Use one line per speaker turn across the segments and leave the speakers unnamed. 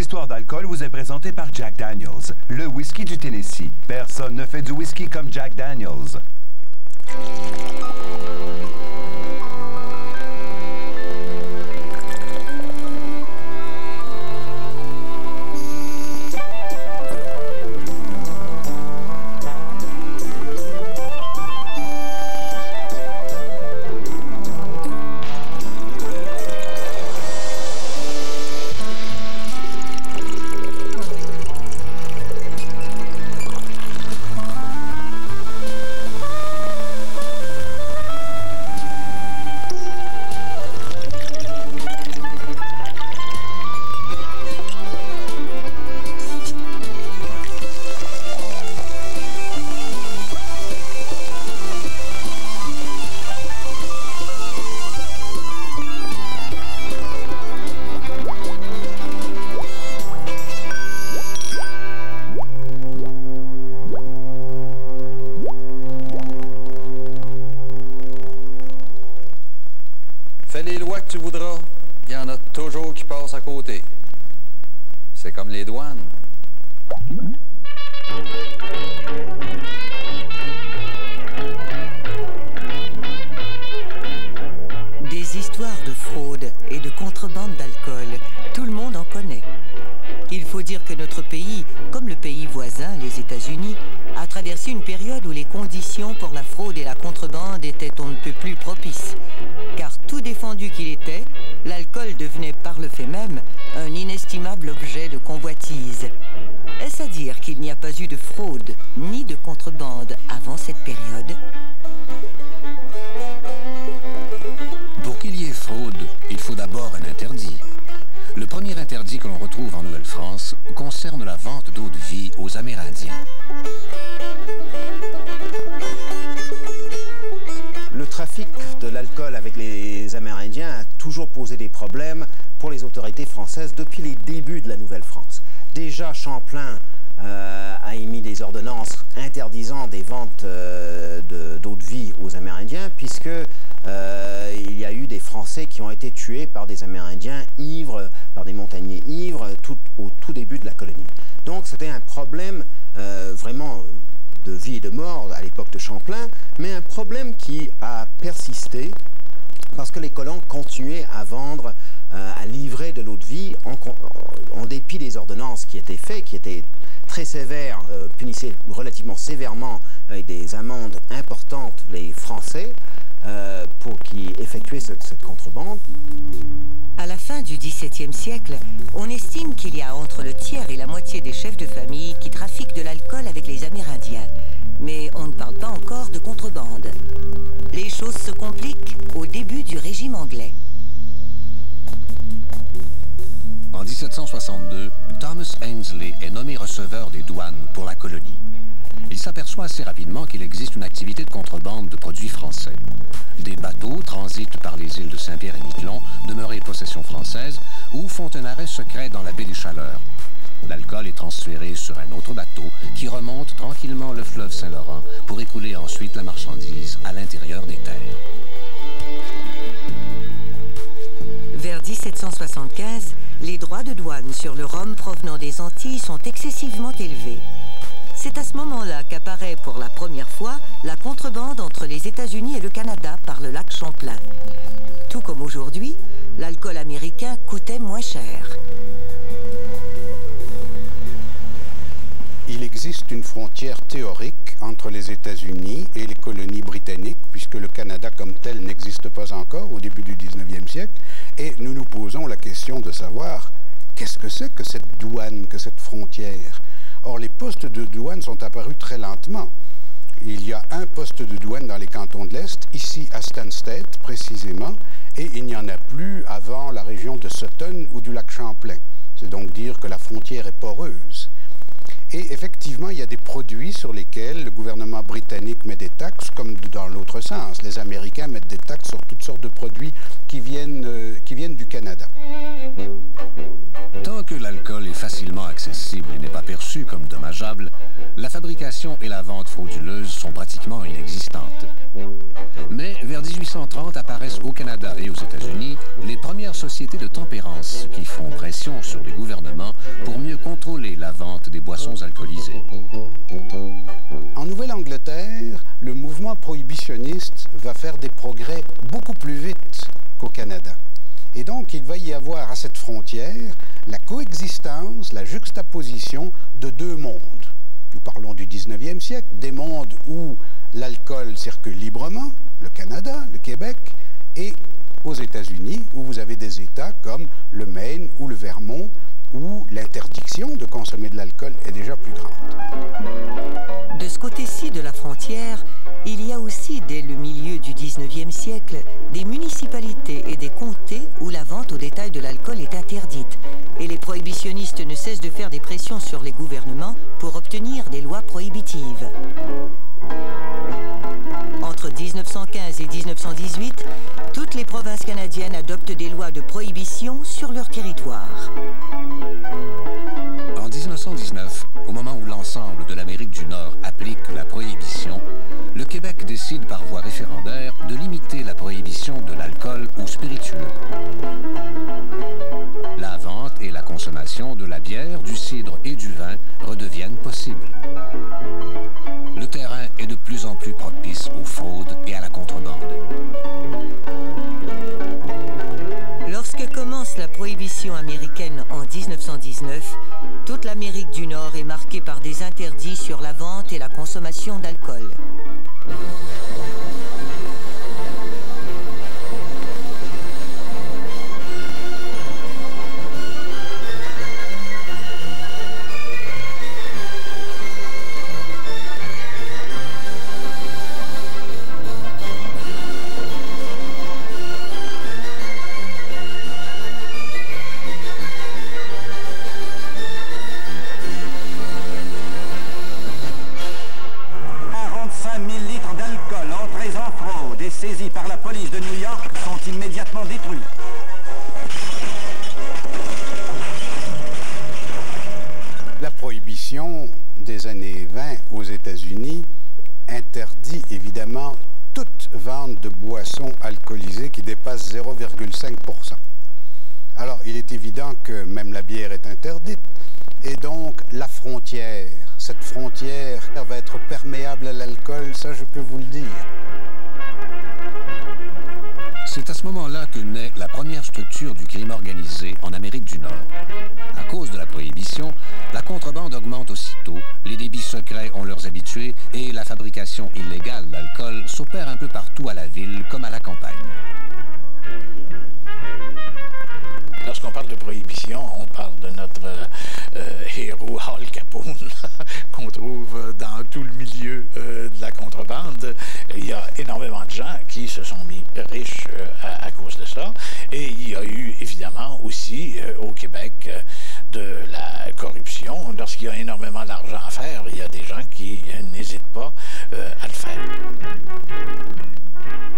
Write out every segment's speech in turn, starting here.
histoires d'alcool vous est présenté par Jack Daniels, le whisky du Tennessee. Personne ne fait du whisky comme Jack Daniels.
Fais les lois que tu voudras, il y en a toujours qui passent à côté. C'est comme les douanes.
Des histoires de fraude et de contrebande d'alcool, tout le monde en connaît. Il faut dire que notre pays, comme le pays voisin, les États-Unis, a traversé une période où les conditions pour la fraude et la contrebande étaient on ne peut plus propices. Car tout défendu qu'il était, l'alcool devenait par le fait même un inestimable objet de convoitise. Est-ce à dire qu'il n'y a pas eu de fraude ni de contrebande avant cette période?
Pour qu'il y ait fraude, il faut d'abord un interdit. Le premier interdit que l'on retrouve en Nouvelle-France concerne la vente d'eau-de-vie aux Amérindiens.
Le trafic de l'alcool avec les Amérindiens a toujours posé des problèmes pour les autorités françaises depuis les débuts de la Nouvelle-France. Déjà, Champlain a émis des ordonnances interdisant des ventes d'eau-de-vie aux Amérindiens, puisque il y a eu des Français qui ont été tués par des Amérindiens ivres, par des montagnais ivres, au tout début de la colonie. Donc c'était un problème vraiment de vie et de mort à l'époque de Champlain, mais un problème qui a persisté parce que les colons continuaient à vendre, à livrer de l'eau-de-vie en dépit des ordonnances qui étaient faites, qui étaient très sévères, punissaient relativement sévèrement avec des amendes importantes les Français qui effectuaient cette contrebande.
À la fin du XVIIe siècle, on estime qu'il y a entre le tiers et la moitié des chefs de famille qui trafiquent de l'alcool avec les Amérindiens. Mais on ne parle pas encore de contrebande. Les choses se compliquent au début du régime anglais.
En 1762, Thomas Ainsley est nommé receveur des douanes pour la colonie. Il s'aperçoit assez rapidement qu'il existe une activité de contrebande de produits français. Des bateaux transitent par les îles de Saint-Pierre et Miquelon, demeurées possession française, ou font un arrêt secret dans la baie des Chaleurs. L'alcool est transféré sur un autre bateau qui remonte tranquillement le fleuve Saint-Laurent pour écouler ensuite la marchandise à l'intérieur des terres.
Vers 1775, les droits de douane sur le rhum provenant des Antilles sont excessivement élevés. C'est à ce moment-là qu'apparaît pour la première fois la contrebande entre les États-Unis et le Canada par le lac Champlain. Tout comme aujourd'hui, l'alcool américain coûtait moins cher.
Il existe une frontière théorique entre les États-Unis et les colonies britanniques, puisque le Canada comme tel n'existe pas encore au début du 19e siècle, et nous nous posons la question de savoir qu'est-ce que c'est que cette douane, que cette frontière. Or, les postes de douane sont apparus très lentement. Il y a un poste de douane dans les cantons de l'Est, ici à Stansted précisément, et il n'y en a plus avant la région de Sutton ou du lac Champlain. C'est donc dire que la frontière est poreuse. Et effectivement, il y a des produits sur lesquels le gouvernement britannique met des taxes, comme dans l'autre sens. Les Américains mettent des taxes sur toutes sortes de produits qui viennent du Canada.
Tant que l'alcool est facilement accessible et n'est pas perçu comme dommageable, la fabrication et la vente frauduleuse sont pratiquement inexistantes. Mais vers 1830 apparaissent au Canada et aux États-Unis les premières sociétés de tempérance qui font pression sur les gouvernements
prohibitionniste va faire des progrès beaucoup plus vite qu'au Canada. Et donc, il va y avoir à cette frontière la coexistence, la juxtaposition de deux mondes. Nous parlons du 19e siècle, des mondes où l'alcool circule librement, le Canada, le Québec, et aux États-Unis, où vous avez des États comme le Maine ou le Vermont, où l'interdiction de consommer de l'alcool est déjà plus grande.
De ce côté-ci de la frontière, il y a aussi, dès le milieu du 19e siècle, des municipalités et des comtés où la vente au détail de l'alcool est interdite. Et les prohibitionnistes ne cessent de faire des pressions sur les gouvernements pour obtenir des lois prohibitives. Entre 1915 et 1918, toutes les provinces canadiennes adoptent des lois de prohibition sur leur territoire.
En 1919, au moment où l'ensemble de l'Amérique du Nord applique la prohibition, le Québec décide par voie référendaire de limiter la prohibition de l'alcool aux spiritueux. La vente et la consommation de la bière, du cidre et du vin redeviennent possibles. Le terrain est de plus en plus propice aux fraudes et à la contrebande.
Lorsque commence la prohibition américaine en 1919, toute l'Amérique du Nord est marquée par des interdits sur la vente et la consommation d'alcool.
Saisis par la police de New York sont immédiatement détruits.
La prohibition des années 20 aux États-Unis interdit évidemment toute vente de boissons alcoolisées qui dépasse 0,5%. Alors, il est évident que même la bière est interdite. Et donc, la frontière, cette frontière va être perméable à l'alcool, ça je peux vous le dire.
C'est à ce moment-là que naît la première structure du crime organisé en Amérique du Nord. À cause de la prohibition, la contrebande augmente aussitôt, les débits secrets ont leurs habitués et la fabrication illégale d'alcool s'opère un peu partout à la ville comme à la campagne.
Lorsqu'on parle de prohibition, on parle de notre héros Al Capone, qu'on trouve dans tout le milieu de la contrebande. Il y a énormément de gens qui se sont mis riches à cause de ça. Et il y a eu évidemment aussi au Québec de la corruption. Lorsqu'il y a énormément d'argent à faire, il y a des gens qui n'hésitent pas à le faire.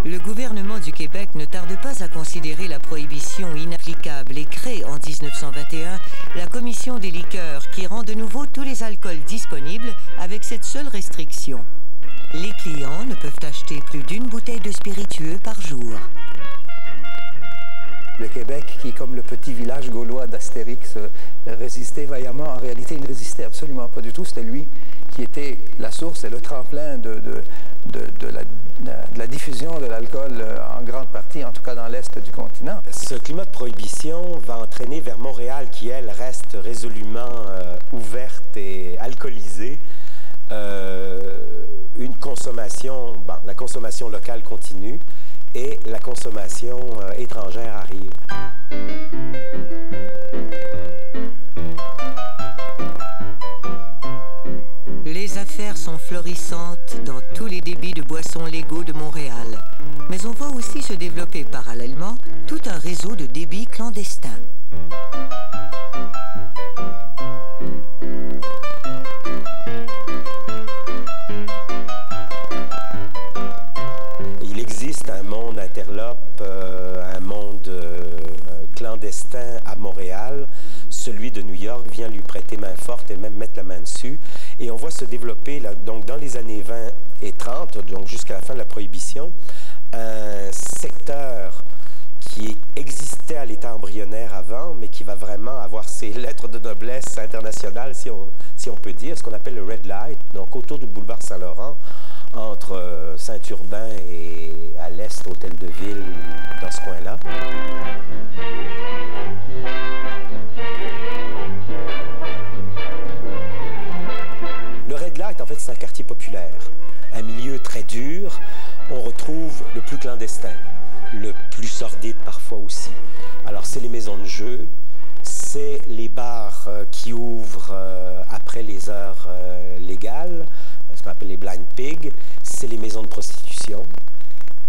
Le gouvernement du Québec ne tarde pas à considérer la prohibition inapplicable et crée en 1921 la Commission des liqueurs qui rend de nouveau tous les alcools disponibles avec cette seule restriction. Les clients ne peuvent acheter plus d'une bouteille de spiritueux par jour.
Le Québec, qui, comme le petit village gaulois d'Astérix, résistait vaillamment, en réalité, il ne résistait absolument pas du tout. C'était lui qui était la source et le tremplin de la diffusion de l'alcool en grande partie, en tout cas dans l'Est du continent.
Ce climat de prohibition va entraîner vers Montréal, qui, elle, reste résolument ouverte et alcoolisée, une consommation, bon, la consommation locale continue et la consommation étrangère arrive.
Les affaires sont florissantes dans tous les débits de boissons légaux de Montréal. Mais on voit aussi se développer parallèlement tout un réseau de débits clandestins.
Il existe un monde interlope, un monde clandestin à Montréal. Celui de New York vient lui prêter main forte et même mettre la main dessus. Et on voit se développer, là, donc dans les années 20 et 30, donc jusqu'à la fin de la Prohibition, un secteur qui existait à l'état embryonnaire avant, mais qui va vraiment avoir ses lettres de noblesse internationale, si on peut dire, ce qu'on appelle le Red Light, donc autour du boulevard Saint-Laurent, entre Saint-Urbain et à l'est, Hôtel de Ville, dans ce coin-là. Le Red-Light, en fait, c'est un quartier populaire. Un milieu très dur. On retrouve le plus clandestin, le plus sordide parfois aussi. Alors, c'est les maisons de jeu, c'est les bars qui ouvrent après les heures légales, ce qu'on appelle les blind pigs, c'est les maisons de prostitution.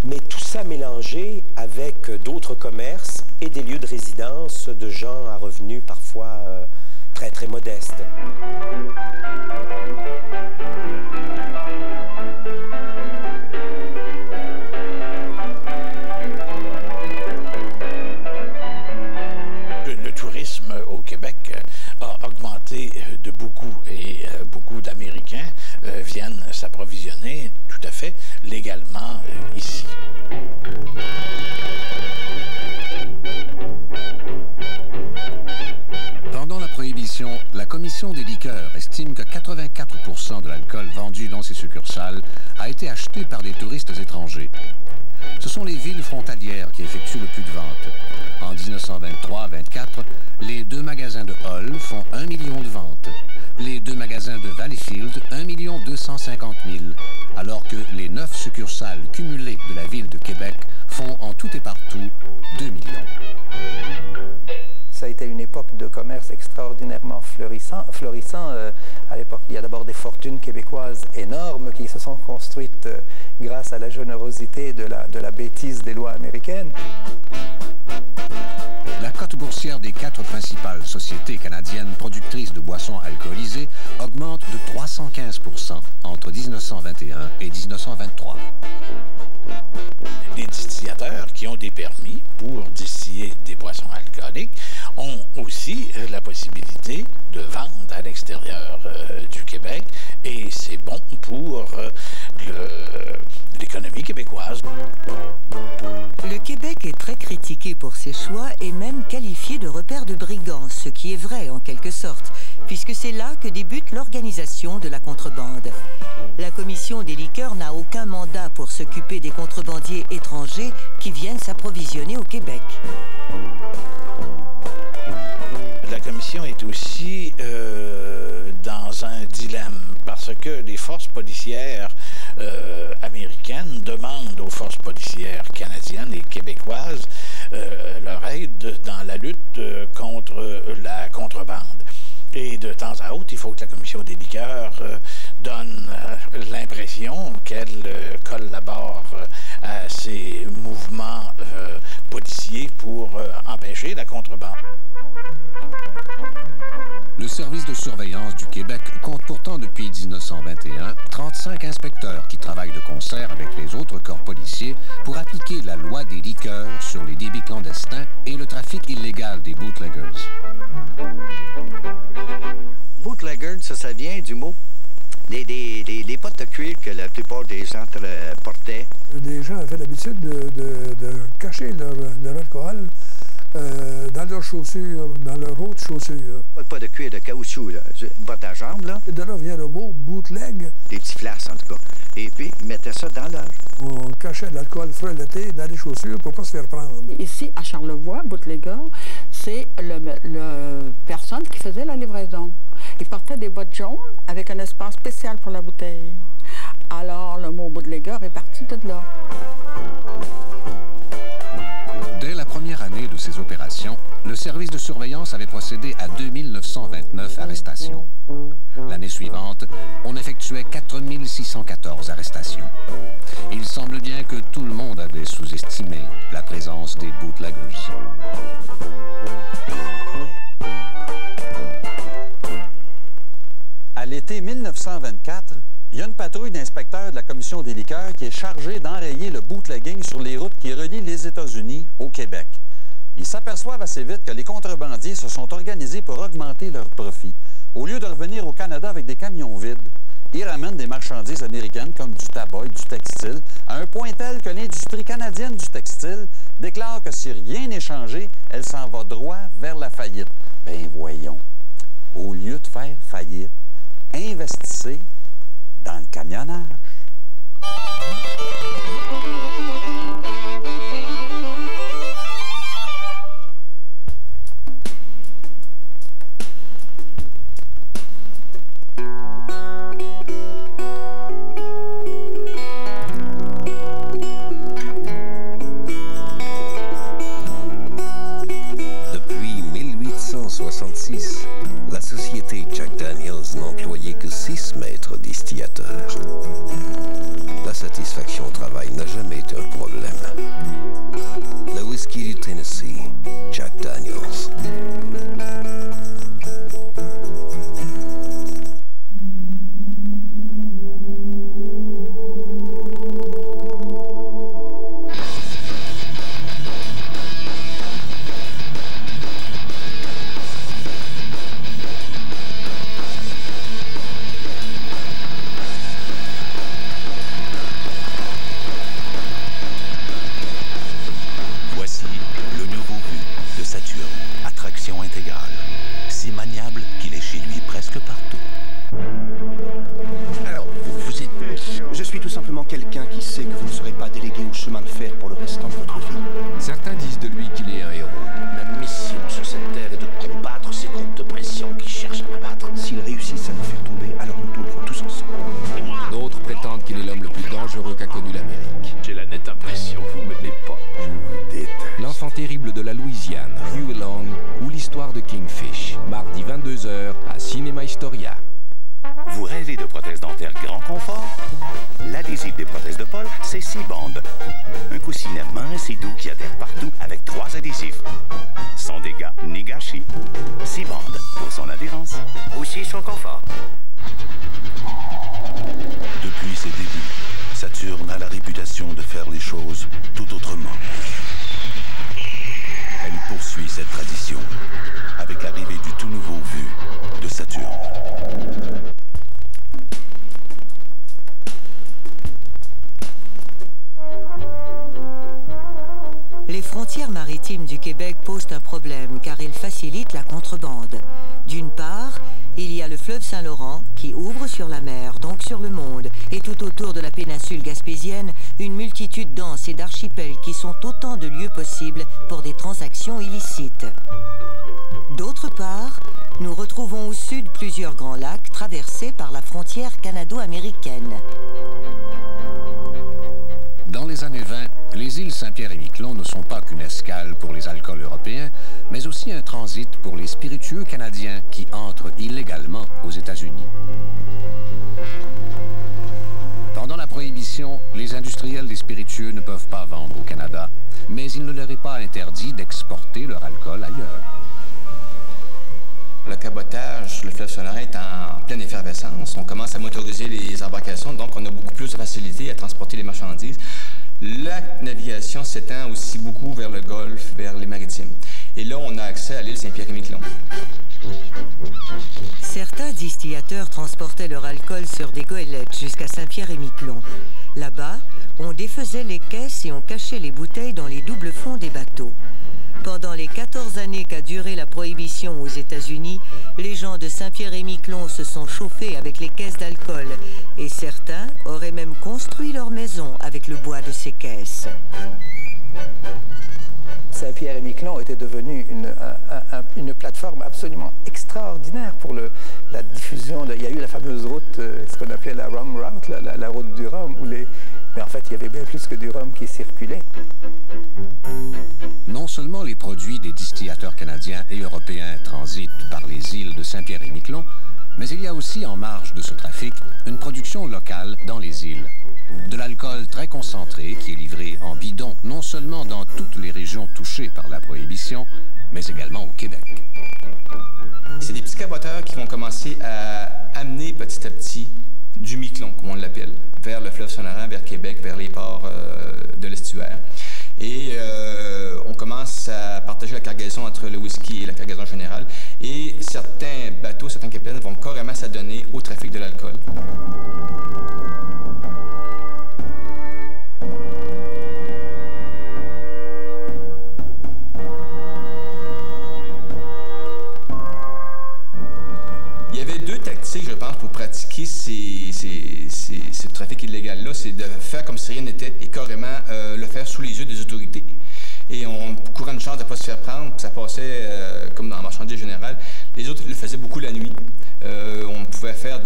Mais tout ça mélangé avec d'autres commerces et des lieux de résidence de gens à revenus parfois très très modestes.
Le tourisme au Québec a augmenté de beaucoup et beaucoup d'Américains viennent s'approvisionner tout à fait légalement ici.
Pendant la Prohibition, la Commission des liqueurs estime que 84% de l'alcool vendu dans ces succursales a été acheté par des touristes étrangers. Ce sont les villes frontalières qui effectuent le plus de ventes. En 1923-24, les 2 magasins de Hull font 1 million de ventes. Les 2 magasins de Valleyfield, 1 250 000, alors que les 9 succursales cumulées de la ville de Québec font en tout et partout 2 millions.
Ça a été une époque de commerce extraordinairement florissant. À l'époque, il y a d'abord des fortunes québécoises énormes qui se sont construites grâce à la générosité de la bêtise des lois américaines.
La cote boursière des 4 principales sociétés canadiennes productrices de boissons alcoolisées augmente de 315% entre 1921 et 1923.
Les distillateurs qui ont des permis pour distiller des boissons alcooliques ont aussi la possibilité de vendre à l'extérieur du Québec et c'est bon pour l'économie québécoise.
Le Québec est très critiqué pour ses choix et même qualifié de repère de brigands, ce qui est vrai en quelque sorte, puisque c'est là que débute l'organisation de la contrebande. La Commission des liqueurs n'a aucun mandat pour s'occuper des contrebandiers étrangers qui viennent s'approvisionner au Québec.
La Commission est aussi dans un dilemme parce que les forces policières américaines demandent aux forces policières canadiennes et québécoises leur aide dans la lutte contre la contrebande. Et de temps à autre, il faut que la Commission des liqueurs donne l'impression qu'elle collabore à ces mouvements policiers pour empêcher la contrebande.
Le service de surveillance du Québec compte pourtant depuis 1921 35 inspecteurs qui travaillent de concert avec les autres corps policiers pour appliquer la loi des liqueurs sur les débits clandestins et le trafic illégal des bootleggers.
Bootleggers, ça vient du mot des potes de cuir que la plupart des gens portaient.
Les gens avaient l'habitude de cacher leur alcool dans leurs chaussures, dans leurs hautes chaussures.
Pas de cuir, de caoutchouc, là. Botte à jambes, là.
Et de là vient le mot bootleg.
Des petits flasques, en tout cas. Et puis, ils mettaient ça dans leur...
On cachait l'alcool frelaté dans les chaussures pour ne pas se faire prendre.
Ici, à Charlevoix, bootlegger, c'est le personne qui faisait la livraison. Il portait des bottes jaunes avec un espace spécial pour la bouteille. Alors, le mot bootlegger est parti de là.
Dès la première année de ces opérations, le service de surveillance avait procédé à 2929 arrestations. L'année suivante, on effectuait 4614 arrestations. Il semble bien que tout le monde avait sous-estimé la présence des bootleggers.
À l'été 1924, il y a une patrouille d'inspecteurs de la Commission des liqueurs qui est chargée d'enrayer le bootlegging sur les routes qui relient les États-Unis au Québec. Ils s'aperçoivent assez vite que les contrebandiers se sont organisés pour augmenter leurs profits. Au lieu de revenir au Canada avec des camions vides, ils ramènent des marchandises américaines comme du tabac et du textile à un point tel que l'industrie canadienne du textile déclare que si rien n'est changé, elle s'en va droit vers la faillite. Ben voyons, au lieu de faire faillite, investissez dans le camionnage.
La société Jack Daniels n'employait que 6 maîtres distillateurs. La satisfaction au travail n'a jamais été un problème. Le whisky du Tennessee, Jack Daniels.
Quelqu'un qui sait que vous ne serez pas délégué au chemin de fer pour le restant de votre vie.
Certains disent de lui qu'il est un héros.
Ma mission sur cette terre est de combattre ces groupes de pression qui cherchent à m'abattre. S'ils réussissent à nous faire tomber, alors nous tomberons tous ensemble.
D'autres prétendent qu'il est l'homme le plus dangereux qu'a connu l'Amérique.
J'ai la nette impression que vous m'aimez pas. Je vous déteste.
L'enfant terrible de la Louisiane, Huey Long, ou l'histoire de Kingfish. Mardi 22h à Cinéma Historia.
Vous rêvez de prothèses dentaires grand confort? L'adhésif des prothèses de Paul, c'est Seabond. Un coussinet mince et doux qui adhère partout avec 3 adhésifs. Sans dégâts ni gâchis. Seabond, pour son adhérence. Aussi son confort.
Depuis ses débuts, Saturn a la réputation de faire les choses tout autrement. Elle poursuit cette tradition avec l'arrivée du tout nouveau Vue de Saturn.
Les frontières maritimes du Québec posent un problème car elles facilitent la contrebande. D'une part, il y a le fleuve Saint-Laurent qui ouvre sur la mer, donc sur le monde, et tout autour de la péninsule gaspésienne, une multitude d'anses et d'archipels qui sont autant de lieux possibles pour des transactions illicites. D'autre part, nous retrouvons au sud plusieurs grands lacs traversés par la frontière canado-américaine.
Dans les années 20, les îles Saint-Pierre et Miquelon ne sont pas qu'une escale pour les alcools européens, mais aussi un transit pour les spiritueux canadiens qui entrent illégalement aux États-Unis. Pendant la Prohibition, les industriels des spiritueux ne peuvent pas vendre au Canada, mais il ne leur est pas interdit d'exporter leur alcool ailleurs.
Le cabotage, le fleuve Saint-Laurent est en pleine effervescence. On commence à motoriser les embarcations, donc on a beaucoup plus de facilité à transporter les marchandises. La navigation s'étend aussi beaucoup vers le Golfe, vers les maritimes. Et là, on a accès à l'île Saint-Pierre-et-Miquelon.
Certains distillateurs transportaient leur alcool sur des goélettes jusqu'à Saint-Pierre-et-Miquelon. Là-bas, on défaisait les caisses et on cachait les bouteilles dans les doubles fonds des bateaux. Pendant les 14 années qu'a duré la prohibition aux États-Unis, les gens de Saint-Pierre-et-Miquelon se sont chauffés avec les caisses d'alcool et certains auraient même construit leur maison avec le bois de ces caisses.
Saint-Pierre-et-Miquelon était devenu une plateforme absolument extraordinaire pour la diffusion. Il y a eu la fameuse route, ce qu'on appelait la Rum Route, la route du rhum, mais en fait, il y avait bien plus que du rhum qui circulait.
Non seulement les produits des distillateurs canadiens et européens transitent par les îles de Saint-Pierre et Miquelon, mais il y a aussi en marge de ce trafic une production locale dans les îles. De l'alcool très concentré qui est livré en bidon non seulement dans toutes les régions touchées par la prohibition, mais également au Québec.
C'est des petits caboteurs qui vont commencer à amener petit à petit du Miquelon, comme on l'appelle, vers le fleuve Saint-Laurent, vers Québec, vers les ports de l'estuaire. Et on commence à partager la cargaison entre le whisky et la cargaison générale. Et certains bateaux, certains capitaines vont carrément s'adonner au trafic de l'alcool. Il y avait deux tactique, je pense, pour pratiquer ce trafic illégal-là, c'est de faire comme si rien n'était et carrément le faire sous les yeux des autorités. Et on courait une chance de ne pas se faire prendre, ça passait comme dans la marchandise générale. Les autres le faisaient beaucoup la nuit. On pouvait faire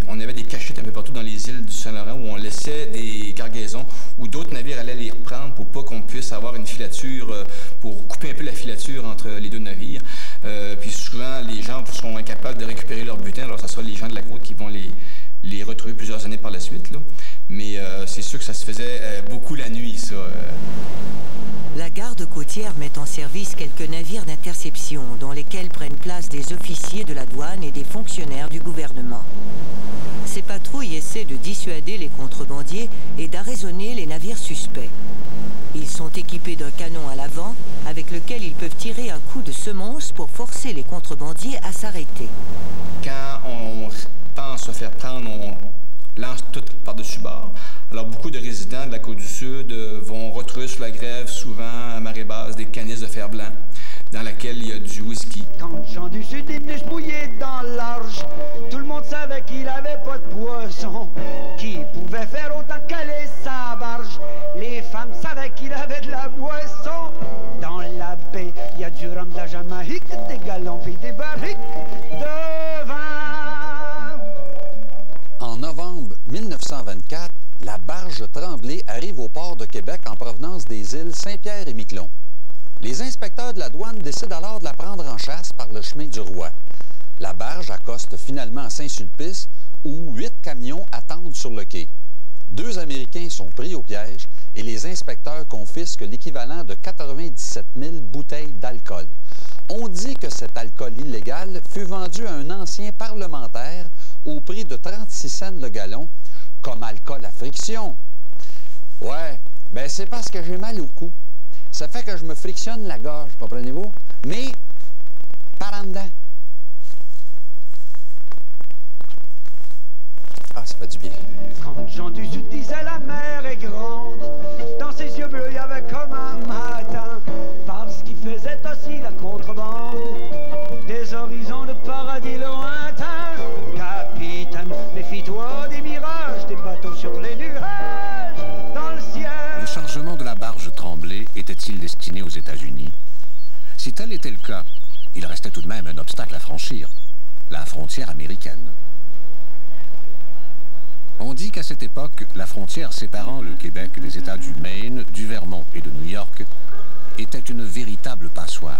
on avait des cachettes un peu partout dans les îles du Saint-Laurent où on laissait des cargaisons où d'autres navires allaient les reprendre pour pas qu'on puisse avoir une filature, pour couper un peu la filature entre les deux navires. Puis souvent, les gens sont incapables de récupérer leur butin, alors ça sera les gens de la côte qui vont les retrouver plusieurs années par la suite, là. Mais c'est sûr que ça se faisait beaucoup la nuit, ça.
La garde côtière met en service quelques navires d'interception dans lesquels prennent place des officiers de la douane et des fonctionnaires du gouvernement. Ces patrouilles essaient de dissuader les contrebandiers et d'arraisonner les navires suspects. Ils sont équipés d'un canon à l'avant avec lequel ils peuvent tirer un coup de semonce pour forcer les contrebandiers à s'arrêter.
Quand on pense se faire prendre, on lance tout par-dessus bord. Alors, beaucoup de résidents de la Côte-du-Sud vont retrouver sur la grève, souvent à marée basse, des canisses de fer blanc dans laquelle il y a du whisky.
Quand Jean du Sud est venu se mouiller dans l'arche, tout le monde savait qu'il avait pas de poisson, qui pouvait faire autant caler sa barge. Les femmes savaient qu'il avait de la boisson. Dans la baie, il y a du rhum, de la Jamaïque, des galons et des barriques de vin.
En novembre 1924, la barge Tremblay arrive au port de Québec en provenance des îles Saint-Pierre et Miquelon. Les inspecteurs de la douane décident alors de la prendre en chasse par le chemin du Roi. La barge accoste finalement à Saint-Sulpice, où 8 camions attendent sur le quai. 2 Américains sont pris au piège et les inspecteurs confisquent l'équivalent de 97 000 bouteilles d'alcool. On dit que cet alcool illégal fut vendu à un ancien parlementaire au prix de 36 cents le gallon, comme alcool à friction. Ouais, ben c'est parce que j'ai mal au cou. Ça fait que je me frictionne la gorge, comprenez-vous? Mais, par en dedans. Ah, ça fait du bien.
Quand Jean du Sud disait la mer est grande, dans ses yeux bleus il y avait comme un matin, parce qu'il faisait aussi la contrebande des horizons de paradis lointains. Capitaine, méfie-toi des mirages, des bateaux sur les nuages, dans le ciel.
Le chargement de la barge Tremblay était-il destiné aux États-Unis? Si tel était le cas, il restait tout de même un obstacle à franchir, la frontière américaine. On dit qu'à cette époque, la frontière séparant le Québec des États du Maine, du Vermont et de New York était une véritable passoire.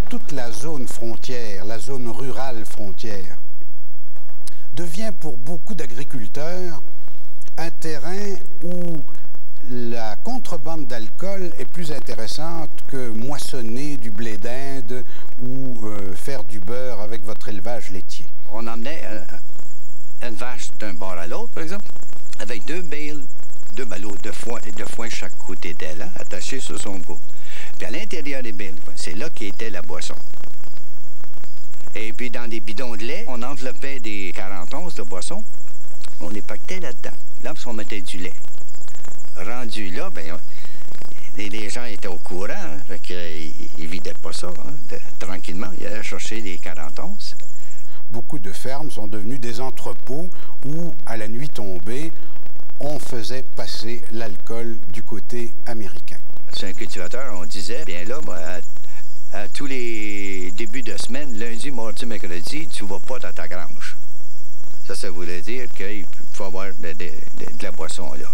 Toute la zone frontière, la zone rurale frontière, devient pour beaucoup d'agriculteurs un terrain où la contrebande d'alcool est plus intéressante que moissonner du blé d'Inde ou faire du beurre avec votre élevage laitier.
On emmenait une vache d'un bord à l'autre, par exemple, avec 2 ballots de foin chaque côté d'elle, attachés sur son cou. Puis à l'intérieur des bales, c'est là qu'était la boisson. Et puis dans des bidons de lait, on enveloppait des 40 onces de boisson, on les pactait là-dedans. Là, on mettait du lait. Rendu là, ben, les gens étaient au courant, hein, fait qu'ils ne vidaient pas ça, hein, tranquillement, ils allaient chercher les 40 onces.
Beaucoup de fermes sont devenues des entrepôts où, à la nuit tombée, on faisait passer l'alcool du côté américain.
C'est un cultivateur, on disait, bien là, à tous les débuts de semaine, lundi, mardi, mercredi, tu ne vas pas dans ta grange. Ça voulait dire qu'il faut avoir de la boisson là.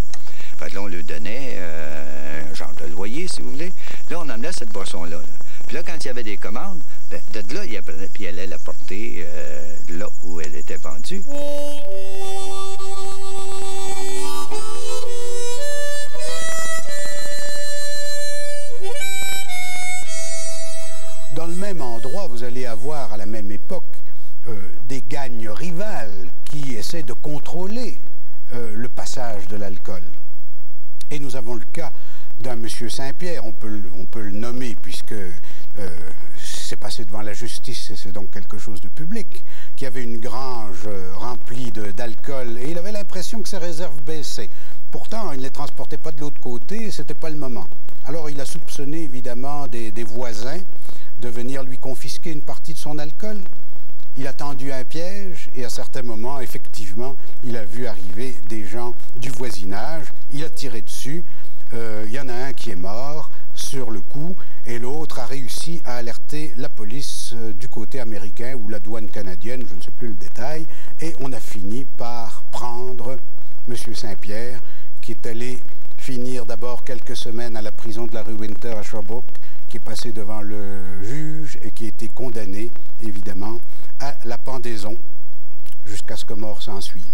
Fait que là, on lui donnait un genre de loyer, si vous voulez. Là, on emmenait cette boisson-là. Là. Puis là, quand il y avait des commandes, ben, de là, il apprenait, puis il allait la porter là où elle était vendue.
Dans le même endroit, vous allez avoir à la même époque des gagnes rivales qui essaient de contrôler le passage de l'alcool. Et nous avons le cas d'un monsieur Saint-Pierre, on peut le nommer puisque c'est passé devant la justice et c'est donc quelque chose de public, qui avait une grange remplie d'alcool et il avait l'impression que ses réserves baissaient. Pourtant, il ne les transportait pas de l'autre côté et ce n'était pas le moment. Alors il a soupçonné évidemment des voisins de venir lui confisquer une partie de son alcool. Il a tendu un piège et à certains moments, effectivement, il a vu arriver des gens du voisinage. Il a tiré dessus. Il y en a un qui est mort sur le coup et l'autre a réussi à alerter la police du côté américain ou la douane canadienne, je ne sais plus le détail. Et on a fini par prendre M. Saint-Pierre qui est allé finir d'abord quelques semaines à la prison de la rue Winter à Sherbrooke, qui est passé devant le juge et qui a été condamné, évidemment, à la pendaison jusqu'à ce que mort s'en suive.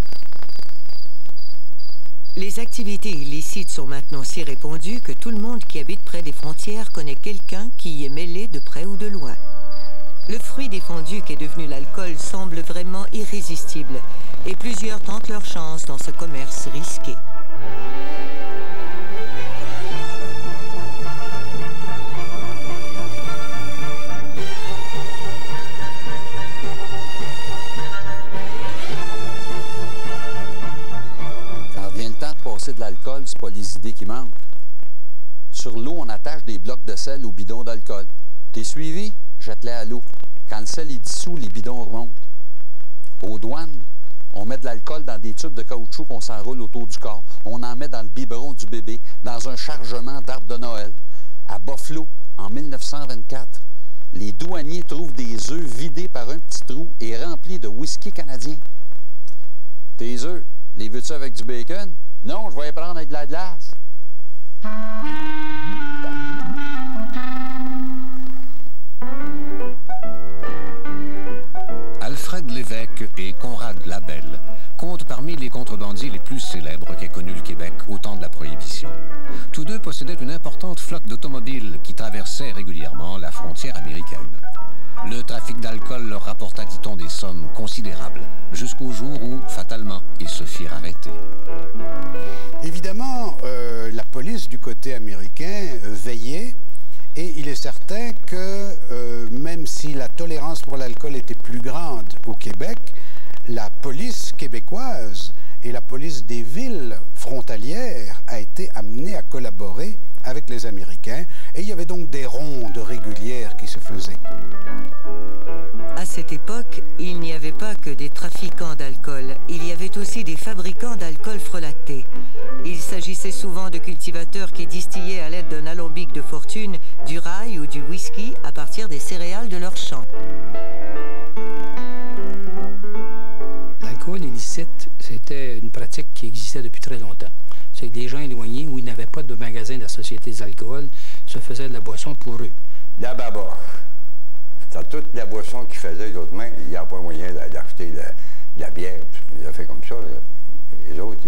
Les activités illicites sont maintenant si répandues que tout le monde qui habite près des frontières connaît quelqu'un qui y est mêlé de près ou de loin. Le fruit défendu qu'est devenu l'alcool semble vraiment irrésistible et plusieurs tentent leur chance dans ce commerce risqué.
De l'alcool, c'est pas les idées qui manquent. Sur l'eau, on attache des blocs de sel aux bidons d'alcool. T'es suivi? Jette-les à l'eau. Quand le sel est dissous, les bidons remontent. Aux douanes, on met de l'alcool dans des tubes de caoutchouc qu'on s'enroule autour du corps. On en met dans le biberon du bébé, dans un chargement d'arbre de Noël. À Buffalo, en 1924, les douaniers trouvent des œufs vidés par un petit trou et remplis de whisky canadien. Tes œufs, les veux-tu avec du bacon? Non, je vais les prendre avec de la glace.
Alfred Lévesque et Conrad Labelle comptent parmi les contrebandiers les plus célèbres qu'ait connu le Québec au temps de la Prohibition. Tous deux possédaient une importante flotte d'automobiles qui traversaient régulièrement la frontière américaine. Le trafic d'alcool leur rapporta, dit-on, des sommes considérables, jusqu'au jour où, fatalement, ils se firent arrêter.
Évidemment, la police du côté américain veillait, et il est certain que même si la tolérance pour l'alcool était plus grande au Québec, la police québécoise et la police des villes frontalières a été amenée à collaborer avec les Américains, et il y avait donc des rondes régulières qui se faisaient.
À cette époque, il n'y avait pas que des trafiquants d'alcool, il y avait aussi des fabricants d'alcool frelaté. Il s'agissait souvent de cultivateurs qui distillaient à l'aide d'un alambic de fortune du rail ou du whisky à partir des céréales de leurs champs.
L'alcool illicite, c'était une pratique qui existait depuis très longtemps. C'est que les gens éloignés où ils n'avaient pas de magasin de la Société des alcools se faisaient de la boisson pour eux.
La baboche. C'était toute la boisson qu'ils faisaient, les autres mains. Il n'y a pas moyen d'acheter de la bière. Ils ont fait comme ça. Là. Les autres,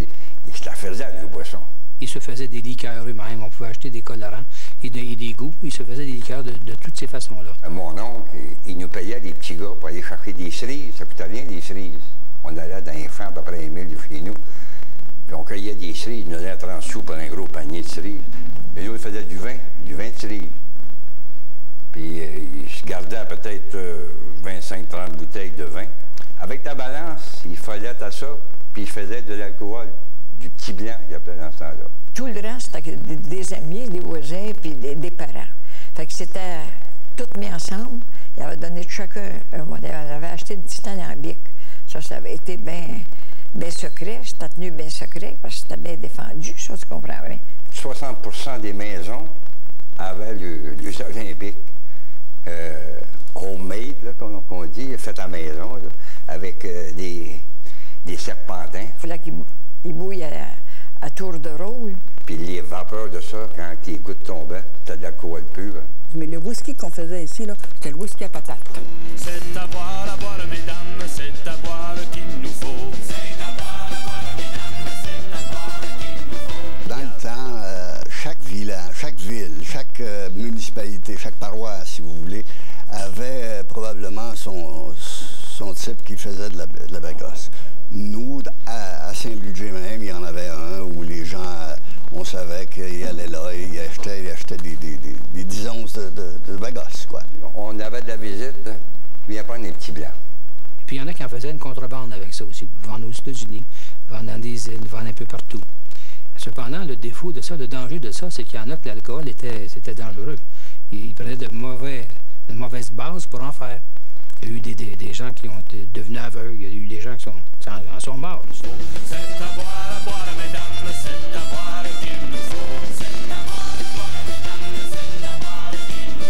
ils se la faisaient, la boisson.
Ils se faisaient des liqueurs eux-mêmes. On pouvait acheter des colorants et des goûts. Ils se faisaient des liqueurs de toutes ces façons-là.
Mon oncle, il nous payait des petits gars pour aller chercher des cerises. Ça coûtait rien, des cerises. On allait dans les champs à peu près 1 000 de chez nous. Puis on cueillait des cerises. Il nous donnait 30 sous pour un gros panier de cerises. Et nous, il faisait du vin de cerises. Puis il se gardait peut-être 25-30 bouteilles de vin. Avec ta balance, il fallait à ça, puis il faisait de l'alcool, du petit blanc, il appelait dans ce temps-là.
Tout le reste, c'était des amis, des voisins, puis des parents. Fait que c'était tout mis ensemble. Il avait donné chacun un modèle. Il avait acheté une petite alambic. Ça avait été bien secret. C'était tenu bien secret parce que c'était bien défendu, ça, tu comprends bien.
60% des maisons avaient les alambics homemade, comme on dit, fait à maison, là, avec des serpentins.
Il fallait qu'il bouille à tour de rôle.
Puis les vapeurs de ça, quand les gouttes tombaient, c'était de l'alcool pur.
Mais le whisky qu'on faisait ici, c'était le whisky à patate.
C'est à boire, mesdames, c'est à boire qu'il nous faut. C'est à boire, mesdames, c'est à boire qu'il nous faut.
Dans le temps, chaque village, chaque ville, chaque municipalité, chaque paroisse, si vous voulez, avait probablement son type qui faisait de la bagosse. Nous, à Saint-Ludger même, il y en avait un où les gens, on savait qu'ils allaient là, ils achetaient des 10 onces de bagosse, quoi.
On avait de la visite, puis il y a pas des petits blancs.
Puis il y en a qui en faisaient une contrebande avec ça aussi. Vendent aux États-Unis, vendent dans des îles, vendent un peu partout. Cependant, le défaut de ça, le danger de ça, c'est qu'il y en a que l'alcool c'était dangereux. Ils prenaient de mauvais une mauvaise base pour en faire. Il y a eu des gens qui ont été devenus aveugles, il y a eu des gens qui en sont morts.
C'est à boire, mesdames, c'est à boire qu'il nous faut. C'est à boire, mesdames, c'est à boire qu'il nous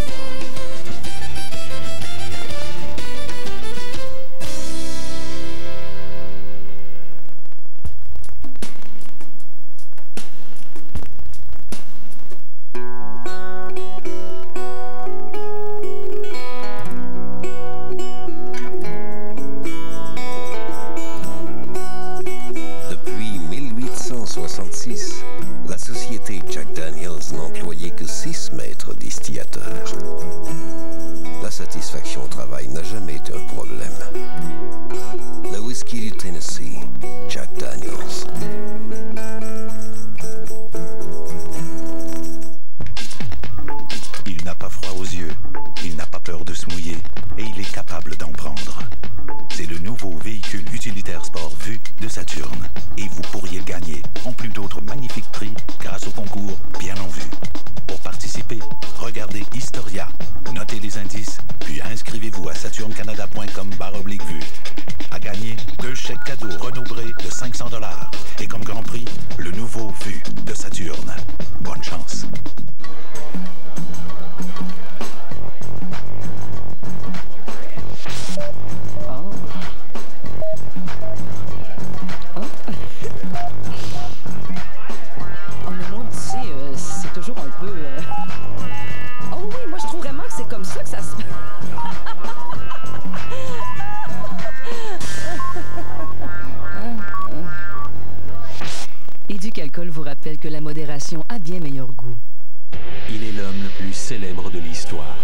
la société Jack Daniels n'employait que 6 maîtres distillateurs. La satisfaction au travail n'a jamais été un problème. Le whisky du Tennessee, Jack Daniels.
Il n'a pas froid aux yeux, il n'a pas peur de se mouiller et il est capable d'en prendre. C'est le nouveau véhicule utilitaire sport Vue de Saturn. Et vous pourriez le gagner, en plus d'autres magnifiques prix, grâce au concours Bien en Vue. Pour participer, regardez Historia, notez les indices, puis inscrivez-vous à saturncanada.com/vue. À gagner, 2 chèques cadeaux Renaud-Bré de 500 $. Et comme grand prix, le nouveau Vue de Saturn. Bonne chance.
C'est toujours un peu... Oh oui, moi je trouve vraiment que c'est comme ça que ça se... Éducalcool vous rappelle que la modération a bien meilleur goût.
Il est l'homme le plus célèbre de l'histoire.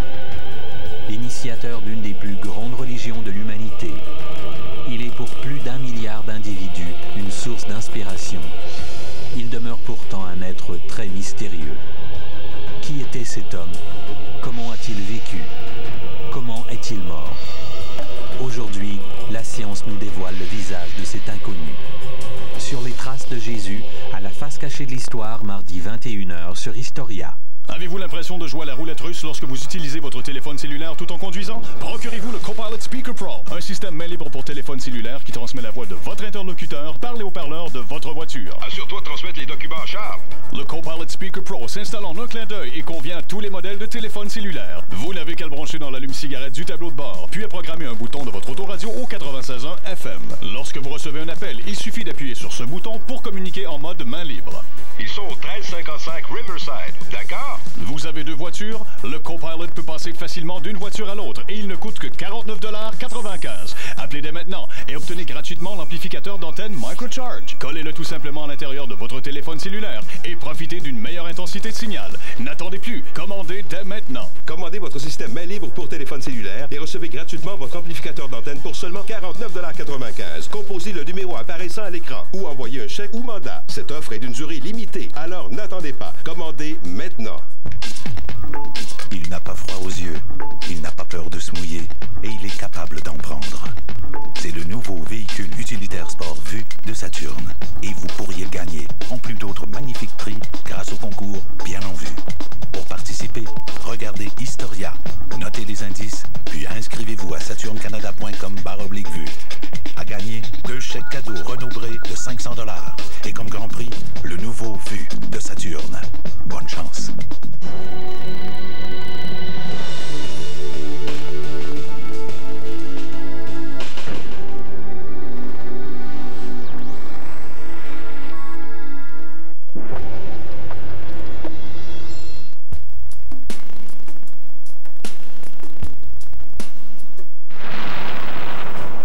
L'initiateur d'une des plus grandes religions de l'humanité. Il est pour plus d'1 milliard d'individus une source d'inspiration. Il demeure pourtant un être très mystérieux. Qui était cet homme? Comment a-t-il vécu? Comment est-il mort? Aujourd'hui, la science nous dévoile le visage de cet inconnu. Sur les traces de Jésus, à la face cachée de l'histoire, mardi 21h sur Historia.
Avez-vous l'impression de jouer à la roulette russe lorsque vous utilisez votre téléphone cellulaire tout en conduisant? Procurez-vous le Copilot Speaker Pro, un système main libre pour téléphone cellulaire qui transmet la voix de votre interlocuteur par les haut-parleurs de votre voiture.
Assure-toi de transmettre les documents à Charles.
Le Copilot Speaker Pro s'installe en un clin d'œil et convient à tous les modèles de téléphone cellulaire. Vous n'avez qu'à le brancher dans l'allume-cigarette du tableau de bord, puis à programmer un bouton de votre autoradio au 96.1 FM. Lorsque vous recevez un appel, il suffit d'appuyer sur ce bouton pour communiquer en mode main libre.
Ils sont au 1355 Riverside, d'accord?
Vous avez 2 voitures? Le Copilot peut passer facilement d'une voiture à l'autre et il ne coûte que 49,95 $. Appelez dès maintenant et obtenez gratuitement l'amplificateur d'antenne Microcharge. Collez-le tout simplement à l'intérieur de votre téléphone cellulaire et profitez d'une meilleure intensité de signal. N'attendez plus, commandez dès maintenant.
Commandez votre système main libre pour téléphone cellulaire et recevez gratuitement votre amplificateur d'antenne pour seulement 49,95 $. Composez le numéro apparaissant à l'écran ou envoyez un chèque ou mandat. Cette offre est d'une durée limitée, alors n'attendez pas. Commandez maintenant.
Il n'a pas froid aux yeux, il n'a pas peur de se mouiller et il est capable d'en prendre. C'est le nouveau véhicule utilitaire sport Vue de Saturn. Et vous pourriez le gagner, en plus d'autres magnifiques prix, grâce au concours Bien en Vue. Pour participer, regardez Historia, notez les indices, puis inscrivez-vous à saturncanada.com/vue. À gagner, 2 chèques cadeaux Renaud-Bré de 500 $. Et comme grand prix, le nouveau Vue de Saturn. Bonne chance.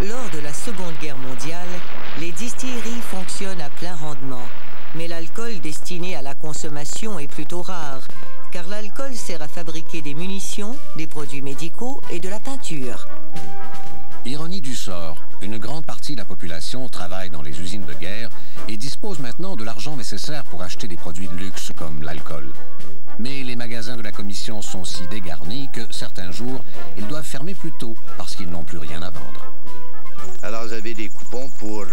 Lors de la Seconde Guerre mondiale, les distilleries fonctionnent à plein rendement. Mais l'alcool destiné à la consommation est plutôt rare, car l'alcool sert à fabriquer des munitions, des produits médicaux et de la peinture.
Ironie du sort, une grande partie de la population travaille dans les usines de guerre et dispose maintenant de l'argent nécessaire pour acheter des produits de luxe comme l'alcool. Mais les magasins de la commission sont si dégarnis que certains jours, ils doivent fermer plus tôt parce qu'ils n'ont plus rien à vendre.
Alors, vous avez des coupons pour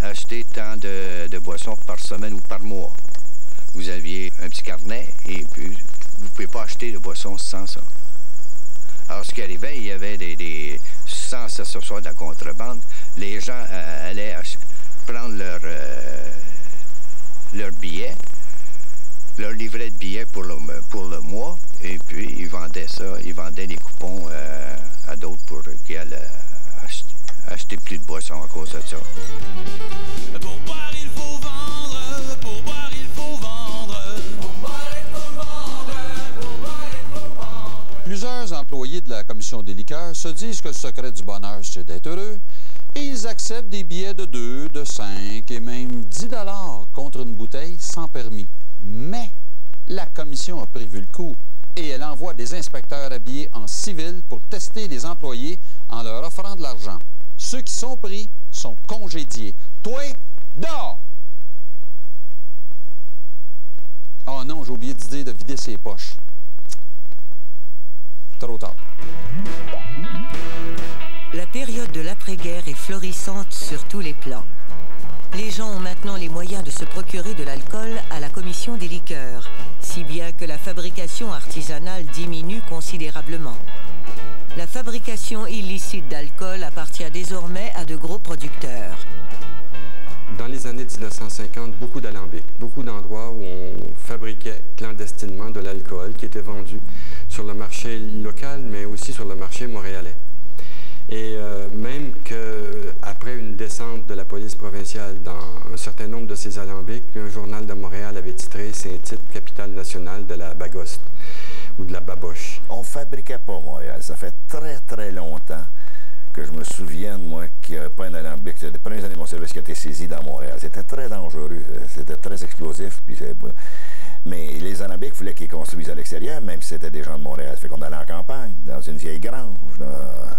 acheter tant de boissons par semaine ou par mois. Vous aviez un petit carnet et puis vous ne pouvez pas acheter de boissons sans ça. Alors, ce qui arrivait, il y avait sans que ce soit de la contrebande, les gens allaient prendre leur billet, leur livret de billets pour le mois, et puis ils vendaient ça, ils vendaient les coupons à d'autres pour qu'ils allaient acheter plus de boissons à cause de ça.
Pour boire, il faut vendre. Pour boire, il faut vendre. Pour boire, il faut vendre. Pour boire, il faut vendre.
Plusieurs employés de la commission des liqueurs se disent que le secret du bonheur, c'est d'être heureux, et ils acceptent des billets de 2, de 5 et même 10 $ contre une bouteille sans permis. Mais la commission a prévu le coup et elle envoie des inspecteurs habillés en civil pour tester les employés en leur offrant de l'argent. Ceux qui sont pris sont congédiés. Toi, dehors! Oh non, j'ai oublié d'idée de vider ses poches. Trop tard.
La période de l'après-guerre est florissante sur tous les plans. Les gens ont maintenant les moyens de se procurer de l'alcool à la commission des liqueurs, si bien que la fabrication artisanale diminue considérablement. La fabrication illicite d'alcool appartient désormais à de gros producteurs.
Dans les années 1950, beaucoup d'alambics, beaucoup d'endroits où on fabriquait clandestinement de l'alcool qui était vendu sur le marché local, mais aussi sur le marché montréalais. Et même qu'après une descente de la police provinciale dans un certain nombre de ces alambics, un journal de Montréal avait titré Saint-Tite, capitale nationale de la bagoste ou de la baboche.
On ne fabriquait pas Montréal. Ça fait très, très longtemps que je me souvienne, moi, qu'il n'y avait pas un alambic. C'était les premières années de mon service qui a été saisi dans Montréal. C'était très dangereux. C'était très explosif. Puis mais les alambics, il fallait qu'ils construisent à l'extérieur, même si c'était des gens de Montréal. Ça fait qu'on allait en campagne, dans une vieille grange, dans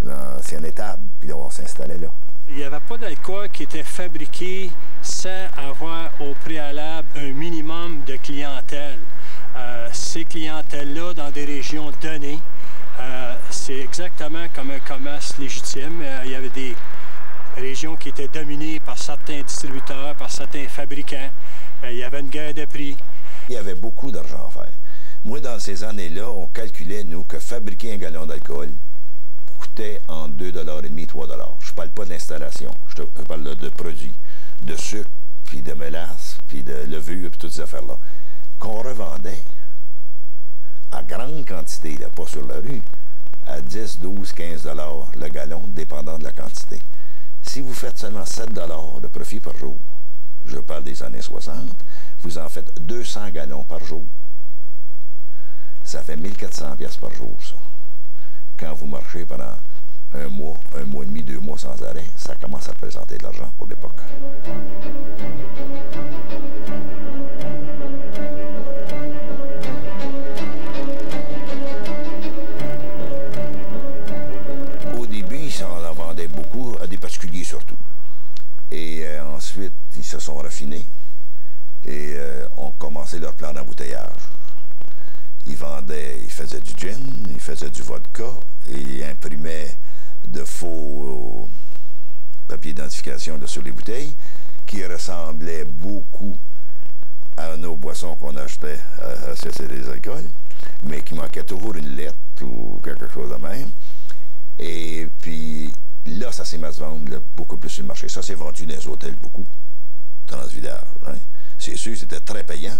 l'ancienne étable, puis on s'installait là.
Il n'y avait pas d'alcool qui était fabriqué sans avoir au préalable un minimum de clientèle. Ces clientèles-là, dans des régions données, c'est exactement comme un commerce légitime. Il y avait des régions qui étaient dominées par certains distributeurs, par certains fabricants. Il y avait une guerre de prix.
Il y avait beaucoup d'argent à faire. Moi, dans ces années-là, on calculait, nous, que fabriquer un gallon d'alcool coûtait entre 2,5 $, 3 $. Je ne parle pas d'installation, je parle de produits, de sucre, puis de mélasse, puis de levure, puis toutes ces affaires-là, qu'on revendait à grande quantité, là, pas sur la rue, à 10, 12, 15 $ le gallon, dépendant de la quantité. Si vous faites seulement 7 $ de profit par jour, je parle des années 60, vous en faites 200 gallons par jour. Ça fait 1400 $ par jour, ça. Quand vous marchez pendant un mois et demi, 2 mois sans arrêt, ça commence à représenter de l'argent pour l'époque. Au début, on en vendait beaucoup, à des particuliers surtout. Et ensuite, ils se sont raffinés et ont commencé leur plan d'embouteillage. Ils faisaient du gin, ils faisaient du vodka et ils imprimaient de faux papiers d'identification sur les bouteilles qui ressemblaient beaucoup à nos boissons qu'on achetait à CCD des alcools, mais qui manquait toujours une lettre ou quelque chose de même. Et puis là, ça s'est mis à se vendre là, beaucoup plus sur le marché. Ça s'est vendu dans les hôtels beaucoup, transvidage. Hein? C'est sûr, c'était très payant.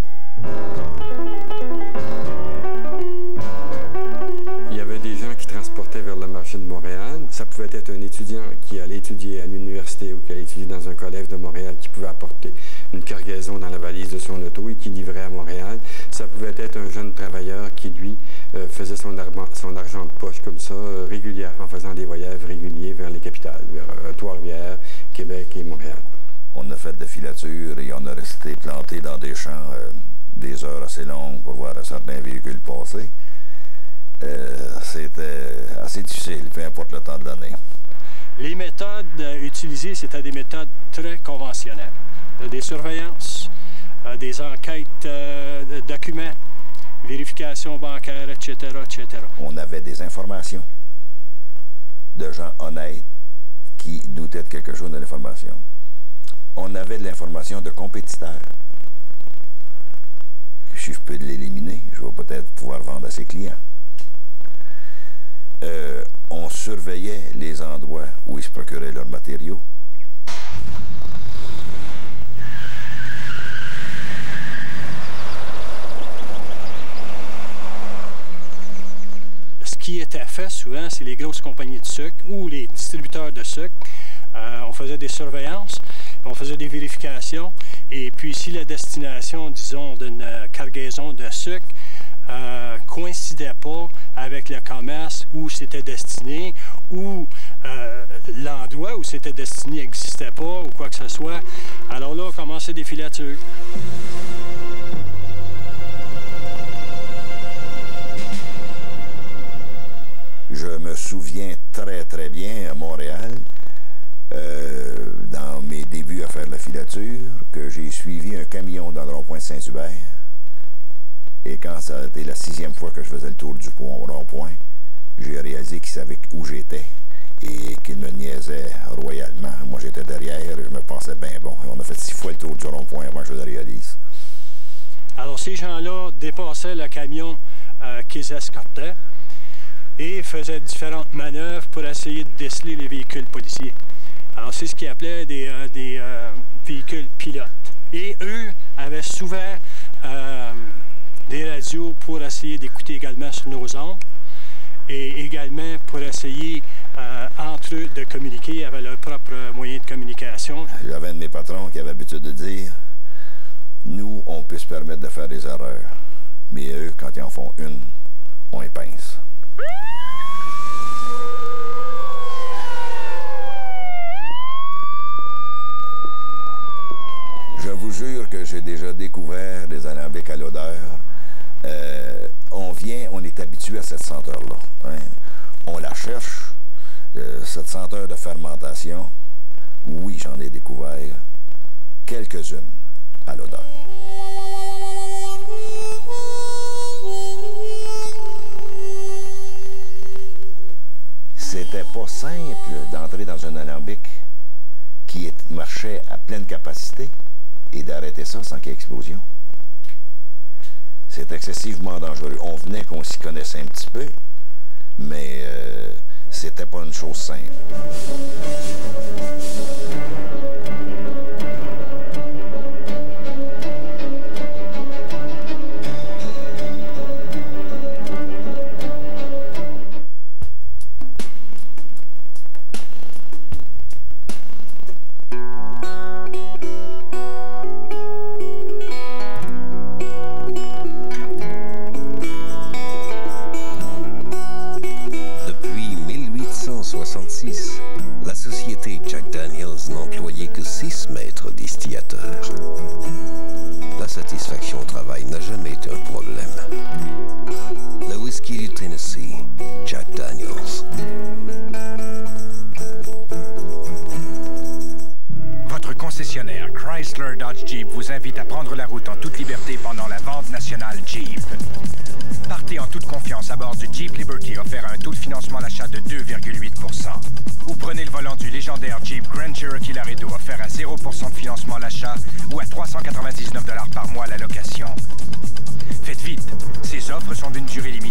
Il y avait des gens qui transportaient vers le marché de Montréal. Ça pouvait être un étudiant qui allait étudier à l'université ou qui allait étudier dans un collège de Montréal qui pouvait apporter une cargaison dans la valise de son auto et qui livrait à Montréal. Ça pouvait être un jeune travailleur qui, lui, faisait son argent de poche comme ça, régulier, en faisant des voyages réguliers vers les capitales, vers Trois-Rivières, Québec et Montréal.
On a fait de filature et on a resté planté dans des champs des heures assez longues pour voir certains véhicules passer. C'était assez difficile, peu importe le temps de l'année.
Les méthodes utilisées, c'était des méthodes très conventionnelles. Des surveillances, des enquêtes de documents, vérification bancaire, etc., etc.
On avait des informations de gens honnêtes qui doutaient de quelque chose de l'information. On avait de l'information de compétiteurs. Si je peux l'éliminer, je vais peut-être pouvoir vendre à ses clients. on surveillait les endroits où ils se procuraient leurs matériaux.
Ce qui était fait souvent, c'est les grosses compagnies de sucre ou les distributeurs de sucre. On faisait des surveillances, on faisait des vérifications, et puis si la destination, disons, d'une cargaison de sucre coïncidait pas avec le commerce où c'était destiné, ou l'endroit où c'était destiné n'existait pas, ou quoi que ce soit, alors là, on commençait des filatures.
Je me souviens très, très bien à Montréal, dans mes débuts à faire la filature, que j'ai suivi un camion dans le rond-point de Saint-Hubert. Et quand ça a été la 6e fois que je faisais le tour du rond-point, j'ai réalisé qu'il savait où j'étais et qu'il me niaisait royalement. Moi, j'étais derrière et je me pensais bien bon. On a fait 6 fois le tour du rond-point avant que je le réalise.
Alors, ces gens-là dépassaient le camion qu'ils escortaient et faisaient différentes manœuvres pour essayer de déceler les véhicules policiers. Alors, c'est ce qu'ils appelaient des véhicules pilotes. Et eux avaient souvent des radios pour essayer d'écouter également sur nos ondes et également pour essayer entre eux de communiquer avec leurs propres moyens de communication.
J'avais un de mes patrons qui avait l'habitude de dire « Nous, on peut se permettre de faire des erreurs, mais eux, quand ils en font une, on les pince. » Je vous jure que j'ai déjà découvert des alambics à l'odeur. On est habitué à cette senteur-là. Hein? On la cherche, cette senteur de fermentation. Oui, j'en ai découvert quelques-unes à l'odeur. C'était pas simple d'entrer dans un alambic qui marchait à pleine capacité et d'arrêter ça sans qu'il y ait explosion. C'est excessivement dangereux. On venait qu'on s'y connaissait un petit peu, mais c'était pas une chose simple.
La société Jack Daniels n'employait que 6 maîtres distillateurs. La satisfaction au travail n'a jamais été un problème. Le whisky du Tennessee, Jack Daniels.
Votre concessionnaire Chrysler Dodge Jeep vous invite à prendre la route en toute liberté pendant la vente nationale Jeep. Partez en toute confiance à bord du Jeep Liberty offert à un taux de financement à l'achat de 2,8 %. Ou prenez le volant du légendaire Jeep Grand Cherokee Laredo offert à 0 % de financement à l'achat ou à 399 $ par mois à la location. Faites vite, ces offres sont d'une durée limitée.